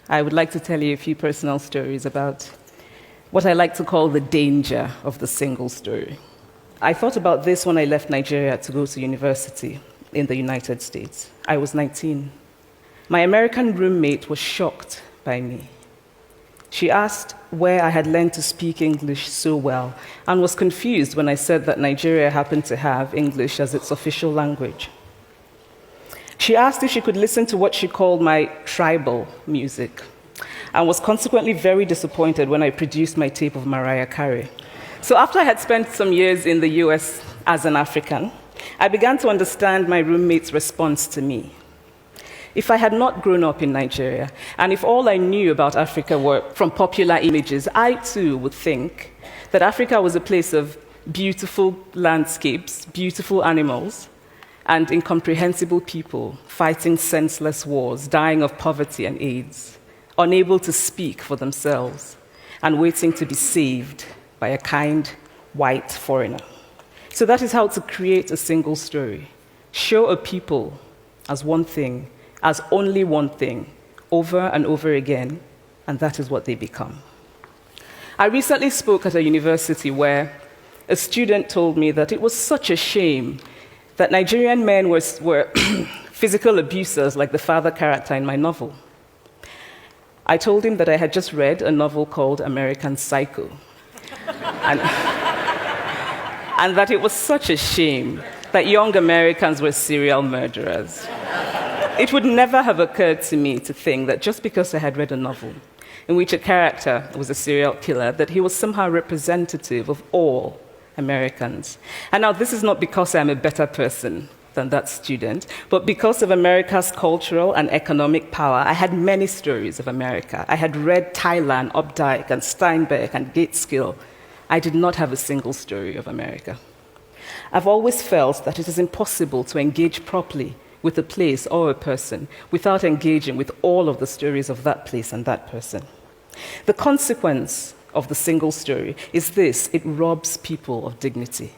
I would like to tell you a few personal stories about what I like to call the danger of the single story. I thought about this when I left Nigeria to go to university in the United States. I was 19. My American roommate was shocked by me. She asked where I had learned to speak English so well and was confused when I said that Nigeria happened to have English as its official language. She asked if she could listen to what she called my tribal music and was consequently very disappointed when I produced my tape of Mariah Carey. So after I had spent some years in the US as an African, I began to understand my roommate's response to me. If I had not grown up in Nigeria, and if all I knew about Africa were from popular images, I too would think that Africa was a place of beautiful landscapes, beautiful animals, and incomprehensible people fighting senseless wars, dying of poverty and AIDS, unable to speak for themselves, and waiting to be saved by a kind white foreigner. So that is how to create a single story. Show a people as one thing, as only one thing, over and over again, and that is what they become. I recently spoke at a university where a student told me that it was such a shame that Nigerian men were physical abusers like the father character in my novel. I told him that I had just read a novel called American Psycho, and that it was such a shame that young Americans were serial murderers. It would never have occurred to me to think that just because I had read a novel in which a character was a serial killer, that he was somehow representative of all Americans. And now this is not because I'm a better person than that student, but because of America's cultural and economic power, I had many stories of America. I had read Thailand, Updike, and Steinbeck, and Gateskill. I did not have a single story of America. I've always felt that it is impossible to engage properly with a place or a person without engaging with all of the stories of that place and that person. The consequence of the single story is this: it robs people of dignity.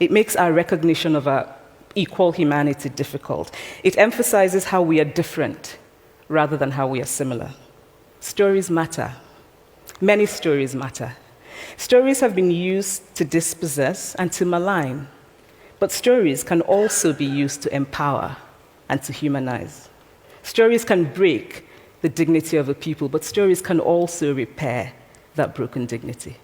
It makes our recognition of our equal humanity difficult. It emphasizes how we are different rather than how we are similar. Stories matter. Many stories matter. Stories have been used to dispossess and to malign, but stories can also be used to empower and to humanize. Stories can break the dignity of a people, but stories can also repair that broken dignity.